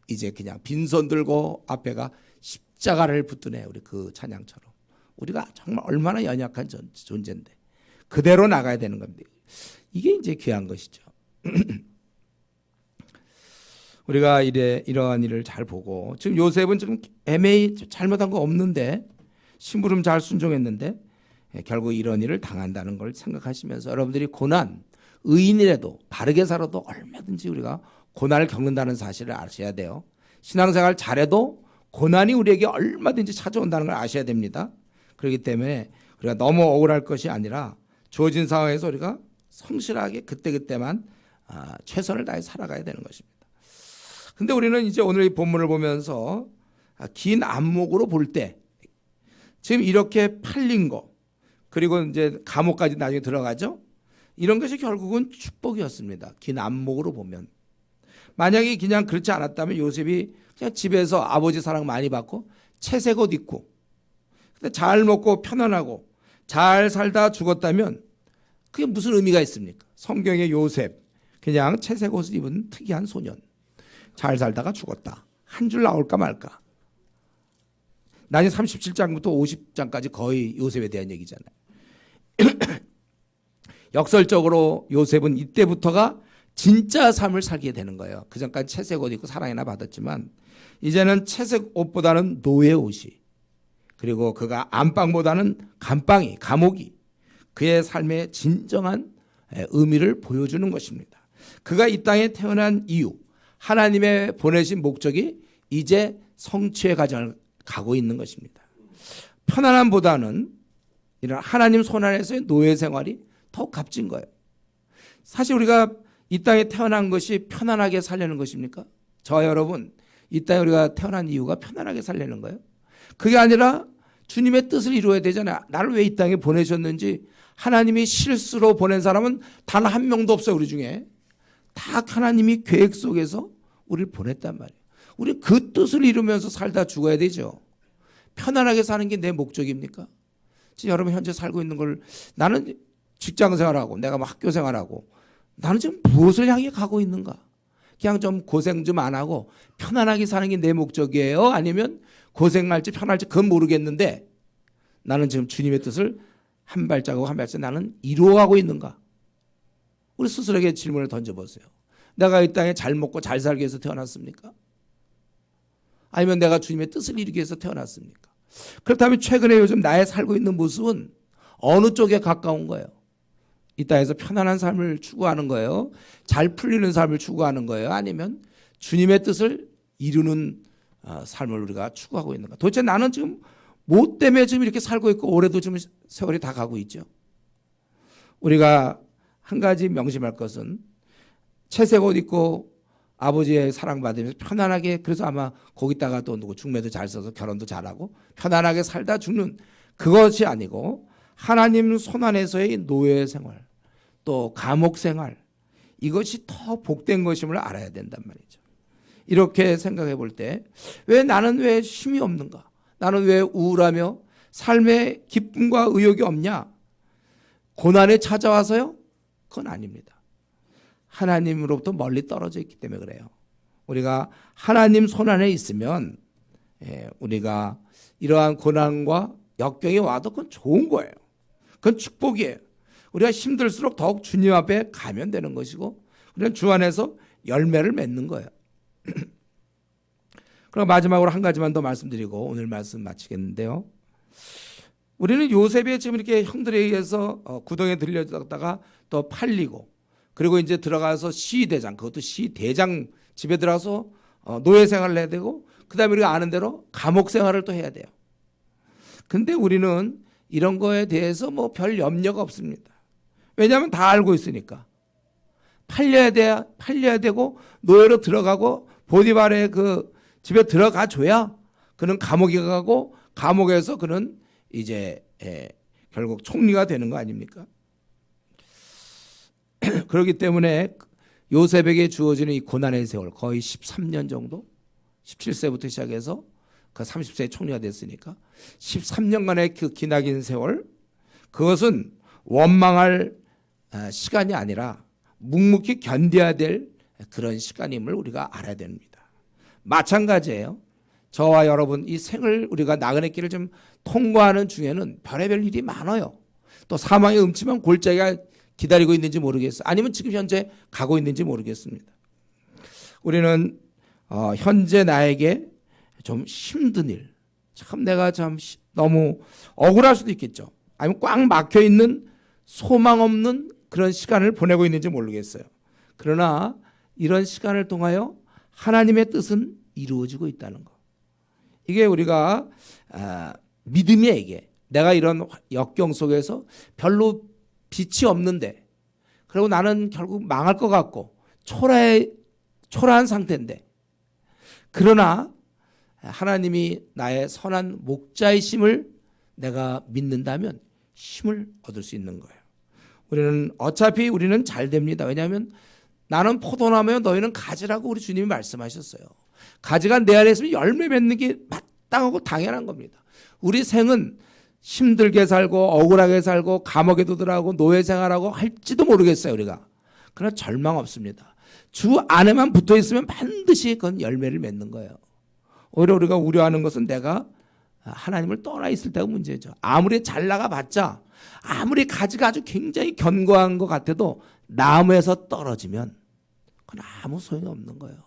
이제 그냥 빈손 들고 앞에가 십자가를 붙드네. 우리 그 찬양처럼 우리가 정말 얼마나 연약한 존재인데 그대로 나가야 되는 겁니다. 이게 이제 귀한 것이죠. 우리가 이러한 일을 잘 보고 지금 요셉은 지금 애매히 잘못한 거 없는데 심부름 잘 순종했는데 결국 이런 일을 당한다는 걸 생각하시면서 여러분들이 고난, 의인이라도 바르게 살아도 얼마든지 우리가 고난을 겪는다는 사실을 아셔야 돼요. 신앙생활 잘해도 고난이 우리에게 얼마든지 찾아온다는 걸 아셔야 됩니다. 그렇기 때문에 우리가 너무 억울할 것이 아니라 주어진 상황에서 우리가 성실하게 그때그때만 최선을 다해 살아가야 되는 것입니다. 근데 우리는 이제 오늘 이 본문을 보면서 긴 안목으로 볼 때 지금 이렇게 팔린 거, 그리고 이제 감옥까지 나중에 들어가죠. 이런 것이 결국은 축복이었습니다. 긴 안목으로 보면. 만약에 그냥 그렇지 않았다면 요셉이 그냥 집에서 아버지 사랑 많이 받고 채색 옷 입고 근데 잘 먹고 편안하고 잘 살다 죽었다면 그게 무슨 의미가 있습니까? 성경의 요셉, 그냥 채색 옷을 입은 특이한 소년, 잘 살다가 죽었다. 한 줄 나올까 말까. 나중에 37장부터 50장까지 거의 요셉에 대한 얘기잖아요. 역설적으로 요셉은 이때부터가 진짜 삶을 살게 되는 거예요. 그전까지 채색 옷 입고 사랑이나 받았지만 이제는 채색 옷보다는 노예 옷이, 그리고 그가 안방보다는 감방이, 감옥이 그의 삶의 진정한 의미를 보여주는 것입니다. 그가 이 땅에 태어난 이유, 하나님의 보내신 목적이 이제 성취의 과정을 가고 있는 것입니다. 편안함보다는 이런 하나님 손 안에서의 노예 생활이 더 값진 거예요. 사실 우리가 이 땅에 태어난 것이 편안하게 살려는 것입니까? 저와 여러분, 이 땅에 우리가 태어난 이유가 편안하게 살려는 거예요. 그게 아니라 주님의 뜻을 이루어야 되잖아요. 나를 왜 이 땅에 보내셨는지. 하나님이 실수로 보낸 사람은 단 한 명도 없어요. 우리 중에 다 하나님이 계획 속에서 우리를 보냈단 말이에요. 우리 그 뜻을 이루면서 살다 죽어야 되죠. 편안하게 사는 게 내 목적입니까? 지금 여러분 현재 살고 있는 걸, 나는 직장 생활하고 내가 뭐 학교 생활하고 나는 지금 무엇을 향해 가고 있는가? 그냥 좀 고생 좀 안 하고 편안하게 사는 게 내 목적이에요? 아니면 고생할지 편할지 그건 모르겠는데 나는 지금 주님의 뜻을 한 발자국 한 발자국 나는 이루어가고 있는가? 우리 스스로에게 질문을 던져보세요. 내가 이 땅에 잘 먹고 잘 살기 위해서 태어났습니까? 아니면 내가 주님의 뜻을 이루기 위해서 태어났습니까? 그렇다면 최근에 요즘 나의 살고 있는 모습은 어느 쪽에 가까운 거예요? 이 땅에서 편안한 삶을 추구하는 거예요? 잘 풀리는 삶을 추구하는 거예요? 아니면 주님의 뜻을 이루는 삶을 우리가 추구하고 있는가? 도대체 나는 지금 뭐 때문에 지금 이렇게 살고 있고 올해도 지금 세월이 다 가고 있죠. 우리가 한 가지 명심할 것은 채색 옷 입고 아버지의 사랑받으면서 편안하게, 그래서 아마 거기다가 또 누구 중매도 잘 써서 결혼도 잘하고 편안하게 살다 죽는 그것이 아니고 하나님 손 안에서의 노예 생활, 또 감옥 생활, 이것이 더 복된 것임을 알아야 된단 말이죠. 이렇게 생각해 볼 때 왜 나는 왜 힘이 없는가? 나는 왜 우울하며 삶의 기쁨과 의욕이 없냐? 고난에 찾아와서요? 그건 아닙니다. 하나님으로부터 멀리 떨어져 있기 때문에 그래요. 우리가 하나님 손 안에 있으면 우리가 이러한 고난과 역경이 와도 그건 좋은 거예요. 그건 축복이에요. 우리가 힘들수록 더욱 주님 앞에 가면 되는 것이고 우리는 주 안에서 열매를 맺는 거예요. 그럼 마지막으로 한 가지만 더 말씀드리고 오늘 말씀 마치겠는데요. 우리는 요셉이 지금 이렇게 형들에 의해서 구덩이에 들려졌다가 또 팔리고, 그리고 이제 들어가서 시대장, 그것도 시대장 집에 들어가서 노예 생활을 해야 되고, 그 다음에 우리가 아는 대로 감옥 생활을 또 해야 돼요. 근데 우리는 이런 거에 대해서 뭐 별 염려가 없습니다. 왜냐하면 다 알고 있으니까. 팔려야 되고 노예로 들어가고 보디발의 그 집에 들어가 줘야 그는 감옥에 가고, 감옥에서 그는 이제 결국 총리가 되는 거 아닙니까? 그렇기 때문에 요셉에게 주어지는 이 고난의 세월 거의 13년 정도, 17세부터 시작해서 그 30세에 총리가 됐으니까 13년간의 그 기나긴 세월, 그것은 원망할 시간이 아니라 묵묵히 견뎌야 될 그런 시간임을 우리가 알아야 됩니다. 마찬가지예요. 저와 여러분 이 생을 우리가 나그네 길을 좀 통과하는 중에는 별의별 일이 많아요. 또 사망의 음침한 골짜기가 기다리고 있는지 모르겠어요. 아니면 지금 현재 가고 있는지 모르겠습니다. 우리는 현재 나에게 좀 힘든 일, 참 내가 참 너무 억울할 수도 있겠죠. 아니면 꽉 막혀 있는 소망 없는 그런 시간을 보내고 있는지 모르겠어요. 그러나 이런 시간을 통하여 하나님의 뜻은 이루어지고 있다는 것. 이게 우리가 믿음이에요. 이게 내가 이런 역경 속에서 별로 빛이 없는데, 그리고 나는 결국 망할 것 같고 초라한 상태인데 그러나 하나님이 나의 선한 목자이심을 내가 믿는다면 힘을 얻을 수 있는 거예요. 어차피 우리는 잘 됩니다. 왜냐하면 나는 포도나무요 너희는 가지라고 우리 주님이 말씀하셨어요. 가지가 내 안에 있으면 열매 맺는 게 마땅하고 당연한 겁니다. 우리 생은 힘들게 살고 억울하게 살고 감옥에도 들어가고 노예 생활하고 할지도 모르겠어요 우리가. 그러나 절망 없습니다. 주 안에만 붙어 있으면 반드시 그건 열매를 맺는 거예요. 오히려 우리가 우려하는 것은 내가 하나님을 떠나 있을 때가 문제죠. 아무리 잘 나가봤자 아무리 가지가 아주 굉장히 견고한 것 같아도 나무에서 떨어지면 그건 아무 소용이 없는 거예요.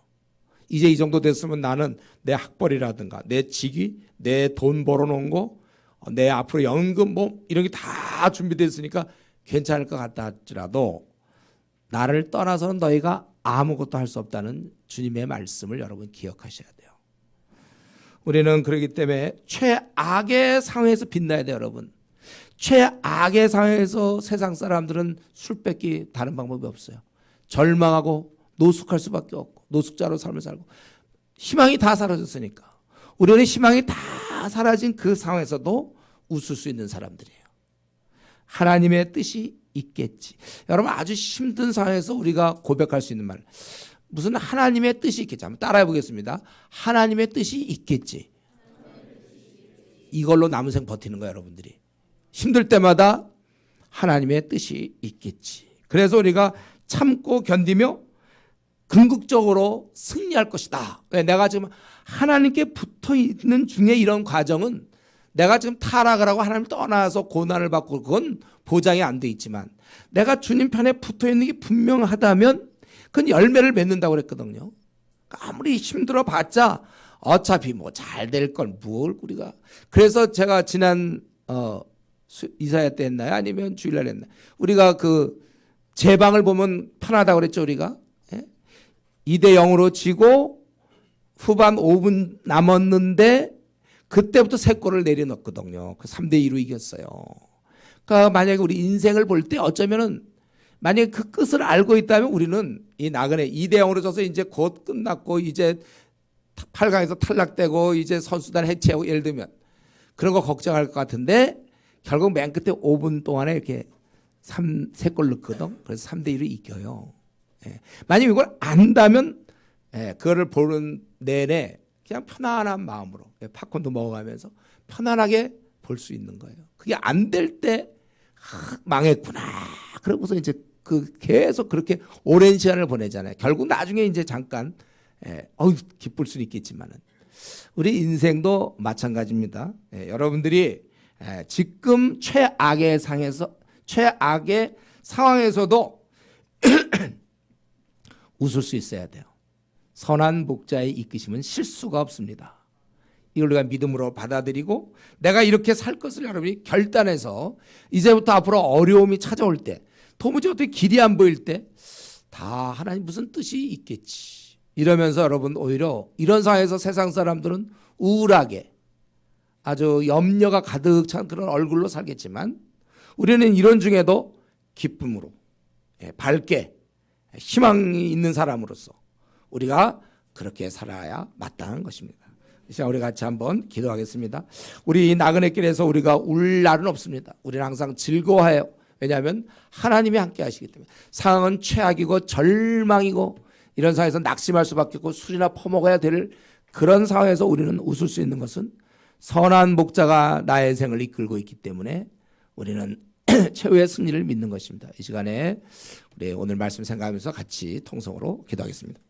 이제 이 정도 됐으면 나는 내 학벌이라든가 내 직위, 내 돈 벌어놓은 거, 내 앞으로 연금 뭐 이런 게 다 준비되어 있으니까 괜찮을 것 같다 할지라도 나를 떠나서는 너희가 아무것도 할 수 없다는 주님의 말씀을 여러분 기억하셔야 돼요. 우리는 그렇기 때문에 최악의 상황에서 빛나야 돼요 여러분. 최악의 상황에서 세상 사람들은 술 뺏기 다른 방법이 없어요. 절망하고 노숙할 수밖에 없고 노숙자로 삶을 살고 희망이 다 사라졌으니까 우리는 희망이 다 사라진 그 상황에서도 웃을 수 있는 사람들이에요. 하나님의 뜻이 있겠지. 여러분 아주 힘든 상황에서 우리가 고백할 수 있는 말 무슨 하나님의 뜻이 있겠지. 한번 따라해 보겠습니다. 하나님의 뜻이 있겠지. 이걸로 남은 생 버티는 거예요 여러분들이. 힘들 때마다 하나님의 뜻이 있겠지. 그래서 우리가 참고 견디며 궁극적으로 승리할 것이다. 내가 지금 하나님께 붙어 있는 중에 이런 과정은 내가 지금 타락을 하고 하나님을 떠나서 고난을 받고 그건 보장이 안 돼 있지만 내가 주님 편에 붙어 있는 게 분명하다면 그건 열매를 맺는다고 그랬거든요. 아무리 힘들어 봤자 어차피 뭐 잘 될 걸 뭘 우리가. 그래서 제가 지난 이사야 때 했나요? 아니면 주일날 했나요? 우리가 그 제방을 보면 편하다고 그랬죠 우리가. 2대0으로 지고 후반 5분 남았는데 그때부터 3골을 내려놓거든요. 그 3대2로 이겼어요. 그러니까 만약에 우리 인생을 볼 때 어쩌면은 만약에 그 끝을 알고 있다면 우리는 이 나그네 2대0으로 져서 이제 곧 끝났고 이제 8강에서 탈락되고 이제 선수단 해체하고 예를 들면 그런 거 걱정할 것 같은데 결국 맨 끝에 5분 동안에 이렇게 3골 넣거든. 그래서 3대1로 이겨요. 만약 이걸 안다면 그거를 보는 내내 그냥 편안한 마음으로 팝콘도 먹어가면서 편안하게 볼 수 있는 거예요. 그게 안 될 때 망했구나. 그러고서 이제 그 계속 그렇게 오랜 시간을 보내잖아요. 결국 나중에 이제 잠깐 기쁠 수는 있겠지만은 우리 인생도 마찬가지입니다. 여러분들이 지금 최악의 상황에서도 웃을 수 있어야 돼요. 선한 목자의 이끄심은 실수가 없습니다. 이걸 우리가 믿음으로 받아들이고 내가 이렇게 살 것을 여러분이 결단해서 이제부터 앞으로 어려움이 찾아올 때 도무지 어떻게 길이 안 보일 때 다 하나님 무슨 뜻이 있겠지 이러면서 여러분 오히려 이런 상황에서 세상 사람들은 우울하게 아주 염려가 가득 찬 그런 얼굴로 살겠지만 우리는 이런 중에도 기쁨으로 밝게 희망이 있는 사람으로서 우리가 그렇게 살아야 마땅한 것입니다. 이 시간 우리 같이 한번 기도하겠습니다. 우리 나그네길에서 우리가 울 날은 없습니다. 우리는 항상 즐거워해요. 왜냐하면 하나님이 함께 하시기 때문에. 상황은 최악이고 절망이고 이런 상황에서 낙심할 수밖에 없고 술이나 퍼먹어야 될 그런 상황에서 우리는 웃을 수 있는 것은 선한 목자가 나의 생을 이끌고 있기 때문에 우리는 최후의 승리를 믿는 것입니다. 이 시간에 우리 오늘 말씀 생각하면서 같이 통성으로 기도하겠습니다.